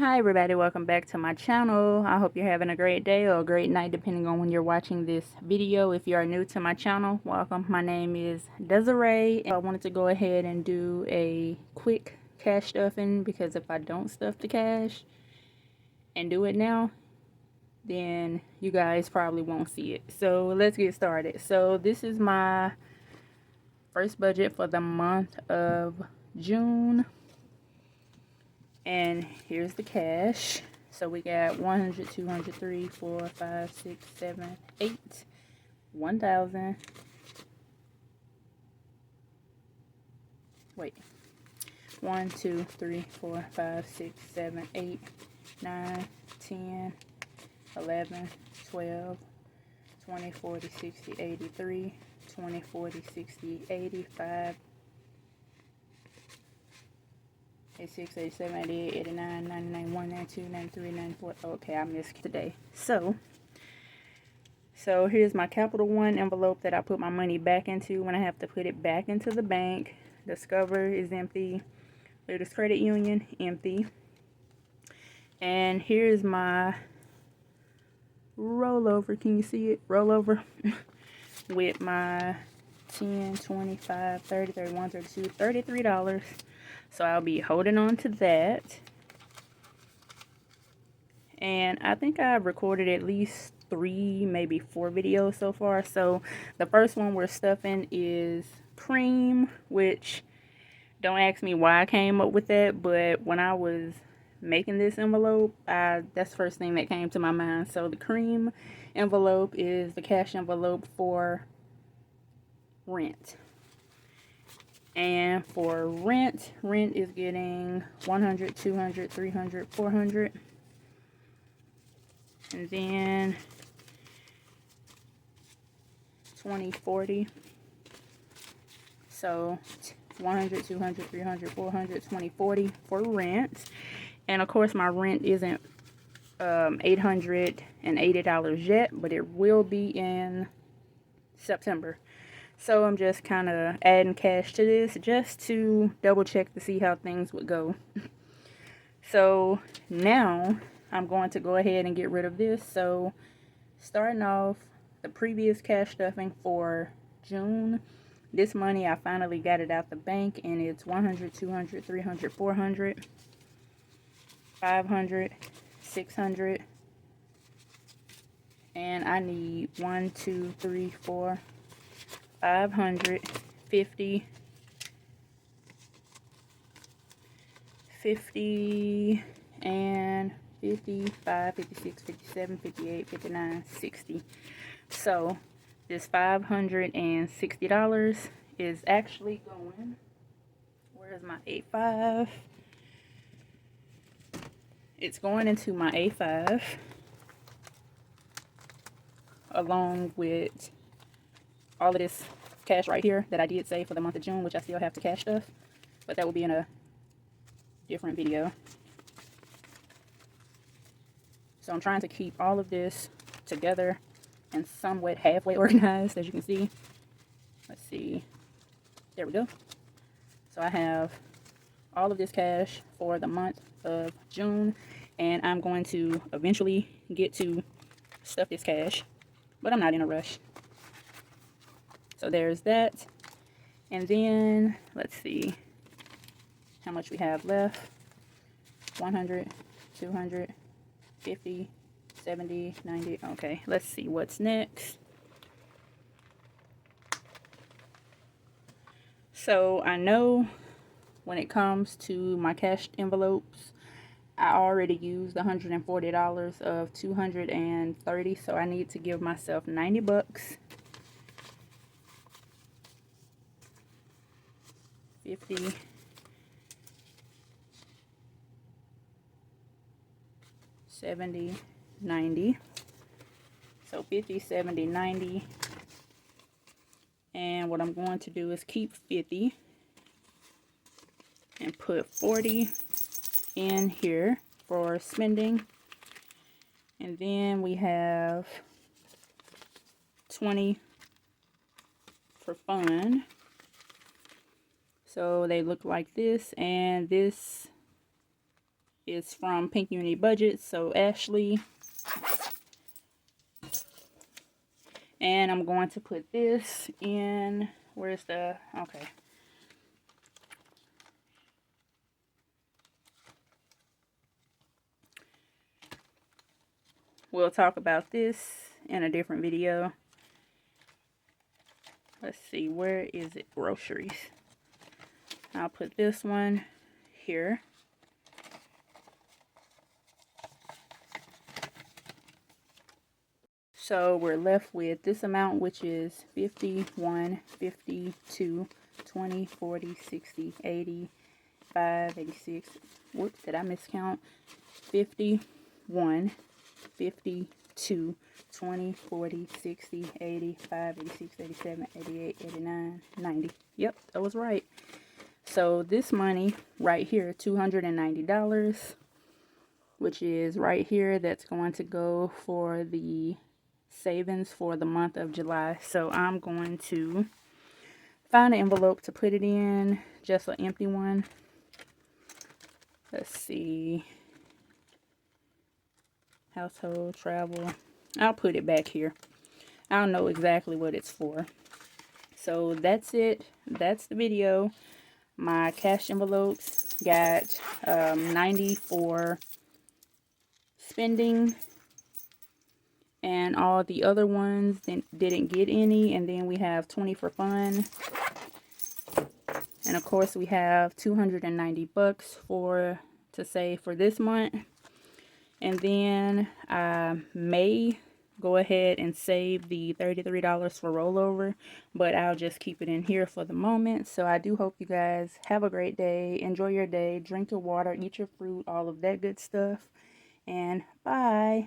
Hi everybody, welcome back to my channel. I hope you're having a great day or a great night depending on when you're watching this video. If you are new to my channel, welcome. My name is Desiree. I wanted to go ahead and do a quick cash stuffing because if I don't stuff the cash and do it now, then you guys probably won't see it. So let's get started. So this is my first budget for the month of June. And here's the cash. So we got 100, 200, 3, 4, 5, 6, 7, 8, 1,000. Wait. 1, 2, 3, 4, 5, 6, 7, 8, 9, 10, 11, 12, 20, 40, 60, 83, 20, 40, 60, 85, 86, 87, 88, 89, 90, 91, 92, 93, 94. Okay, I missed today. So here's my Capital One envelope that I put my money back into when I have to put it back into the bank. Discover is empty. Latest Credit Union, empty. And here's my rollover. Can you see it? Rollover with my 10, 25, 30, 31, 32, $33. So I'll be holding on to that. And I think I've recorded at least 3, maybe 4 videos so far. So the first one we're stuffing is cream, which don't ask me why I came up with that, but when I was making this envelope, that's the first thing that came to my mind. So the cream envelope is the cash envelope for rent. And for rent is getting 100, 200, 300, 400. And then 20, 40. So 100, 200, 300, 400, 20, 40 for rent. And of course my rent isn't $880 yet, but it will be in September. So I'm just kind of adding cash to this just to double check to see how things would go. So now I'm going to go ahead and get rid of this. So starting off the previous cash stuffing for June, this money I finally got it out the bank, and it's 100, 200, 300, 400, 500, 600, and I need 1, 2, 3, 4, 500, 50, 50, and 55, 56, 57, 58, 59, 60. So this $560 is actually going, where's my A5? It's going into my A5 along with all of this cash right here that I did save for the month of June, which I still have to cash stuff, but that will be in a different video. So I'm trying to keep all of this together and somewhat halfway organized, as you can see. Let's see. There we go. So I have all of this cash for the month of June, and I'm going to eventually get to stuff this cash, but I'm not in a rush. So there's that. And then let's see how much we have left. 100, 200, 50, 70, 90. Okay, let's see what's next. So I know when it comes to my cash envelopes, I already used $140 of 230, so I need to give myself 90 bucks. 50, 70, 90. So 50, 70, 90. And what I'm going to do is keep 50 and put 40 in here for spending. And then we have 20 for fun. So they look like this, and this is from Pink Unity Budget, so Ashley. And I'm going to put this in, where's the, okay. We'll talk about this in a different video. Let's see, where is it? Groceries. I'll put this one here. So we're left with this amount, which is 51, 52, 20, 40, 60, 80, 5, 86. Whoops, did I miscount? 51, 52, 20, 40, 60, 85, 86, 87, 88, 89, 90. Yep, that was right. So this money right here, $290, which is right here, that's going to go for the savings for the month of July. So I'm going to find an envelope to put it in, just an empty one. Let's see. Household, travel. I'll put it back here. I don't know exactly what it's for. So that's it. That's the video. My cash envelopes got 90 for spending, and all the other ones didn't get any. And then we have 20 for fun. And of course we have 290 bucks to save for this month. And then I may go ahead and save the $33 for rollover, but I'll just keep it in here for the moment. So I do hope you guys have a great day. Enjoy your day. Drink your water, eat your fruit, all of that good stuff. And bye.